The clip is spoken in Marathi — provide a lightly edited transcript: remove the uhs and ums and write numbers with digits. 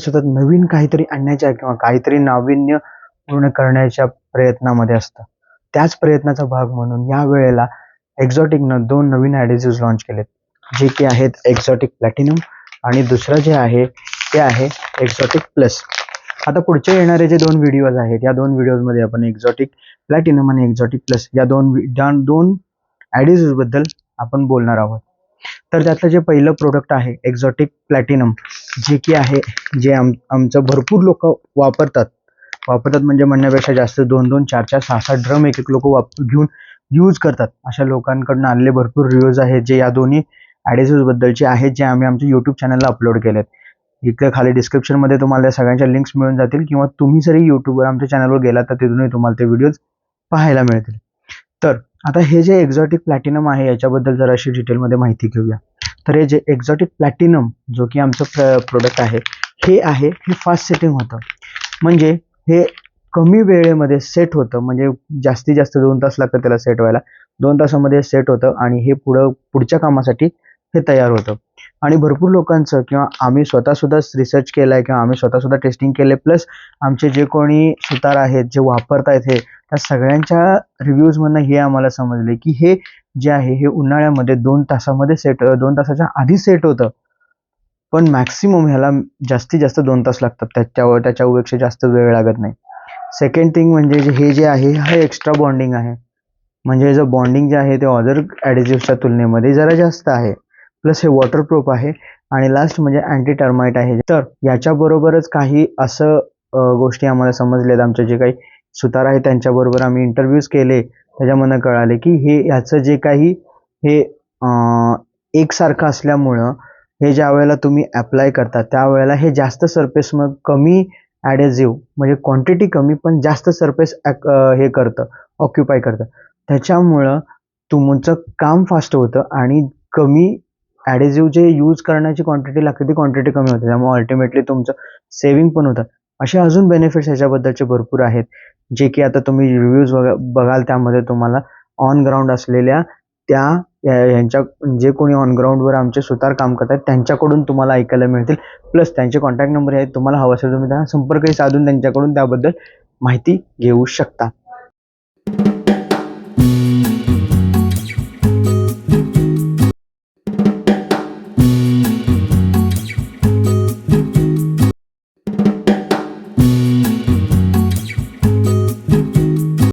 सतत नवीन काहीतरी आणण्याच्या किंवा काहीतरी नाविन्य पूर्ण करण्याच्या प्रयत्नामध्ये असतं. त्याच प्रयत्नाचा भाग म्हणून या वेळेला एक्झॉटिकनं 2 नवीन ॲडेसिव्हज लॉन्च केलेत, जे की आहेत एक्झॉटिक प्लॅटिनम आणि दुसरं जे आहे ते आहे एक्झॉटिक प्लस. आता पुढचे येणारे जे 2 व्हिडिओज आहेत, या 2 व्हिडिओजमध्ये आपण एक्झॉटिक प्लॅटिनम आणि एक्झॉटिक प्लस या दोन ॲडेसिव्हजबद्दल आपण बोलणार आहोत. तर त्यातलं जे पहिलं प्रोडक्ट आहे एक्झॉटिक प्लॅटिनम, जे की आहे जे आमचं भरपूर लोक वापरतात म्हणजे म्हणण्यापेक्षा जास्त 2-2, 4-4, 6-6 ड्रम एक लोक घेऊन यूज करतात. अशा लोकांकडून आलेले भरपूर रिव्ह्यूज आहेत जे या दोन्ही ॲडेसिव्हजबद्दलचे आहेत, जे आम्ही आमच्या यूट्यूब चॅनलला अपलोड केलेत. इकडे खाली डिस्क्रिप्शनमध्ये तुम्हाला सगळ्यांच्या लिंक्स मिळून जातील, किंवा तुम्ही जरी यूट्यूबवर आमच्या चॅनलवर गेलात तर तिथूनही तुम्हाला ते व्हिडिओज पाहायला मिळतील. तर आता हे जे एक्झॉटिक प्लॅटिनम आहे याच्याबद्दल जराशी डिटेलमध्ये माहिती घेऊया. तर हे जे एक्झॉटिक प्लॅटिनम जो की आमचं प्रोडक्ट आहे हे फास्ट सेटिंग होतं. म्हणजे हे कमी वेळेमध्ये सेट होतं, म्हणजे जास्तीत जास्त 2 तास लागतात त्याला सेट व्हायला. 2 तासामध्ये सेट होतं आणि हे पुढच्या कामासाठी हे तयार होतं. आणि भरपूर लोकांचं किंवा आम्ही स्वतःसुद्धा रिसर्च केला आहे किंवा आम्ही स्वतःसुद्धा टेस्टिंग केले, प्लस आमचे जे कोणी सुतार आहेत जे वापरत आहेत हे, त्या सगळ्यांच्या रिव्ह्यूजमधनं हे आम्हाला समजले की हे जे आहे हे उन्हाळ्यामध्ये 2 तासाच्या आधी सेट होतं, पण मॅक्सिमम ह्याला जास्तीत जास्त 2 तास लागतात, त्याच्यापेक्षा जास्त वेळ लागत नाही. सेकंड थिंग म्हणजे हे जे आहे हा एक्स्ट्रा बॉन्डिंग आहे, म्हणजे जो बॉन्डिंग जे आहे ते अदर ॲडेसिव्हच्या तुलनेमध्ये जरा जास्त आहे. प्लस हे वॉटरप्रूफ आहे आणि लास्ट म्हणजे अँटी टर्माइट आहे. तर याच्याबरोबरच काही असं गोष्टी आम्हाला समजल्यात. आमचे जे काही सुतार आहेत त्यांच्याबरोबर आम्ही इंटरव्ह्यूज केले, त्याच्यामधनं कळाले की ह्याचं जे काही हे एकसारखं असल्यामुळं हे ज्या वेळेला तुम्ही अप्लाय करता त्यावेळेला हे जास्त सरफेस मग कमी ॲडेसिव्ह, म्हणजे क्वांटिटी कमी पण जास्त सरफेस हे करतं, ऑक्युपाय करतं. त्याच्यामुळं तुमचं काम फास्ट होतं आणि कमी ॲडेसिव्ह जे यूज करण्याची क्वांटिटी लागते ती क्वांटिटी कमी होते, त्यामुळे अल्टिमेटली तुमचं सेव्हिंग पण होतं. असे अजून बेनिफिट्स ह्याच्याबद्दलचे भरपूर आहेत, जे की आता तुम्ही रिव्ह्यूज बघाल त्यामध्ये तुम्हाला ऑन ग्राउंड असलेल्या यांच्या जे कोणी ऑन ग्राउंडवर आमचे सुतार काम करतात त्यांच्याकडून तुम्हाला ऐकायला मिळतील. प्लस त्यांचे कॉन्टॅक्ट नंबर आहेत, तुम्हाला हवं असेल तुम्ही त्यांना संपर्कही साधून त्यांच्याकडून त्याबद्दल माहिती घेऊ शकता.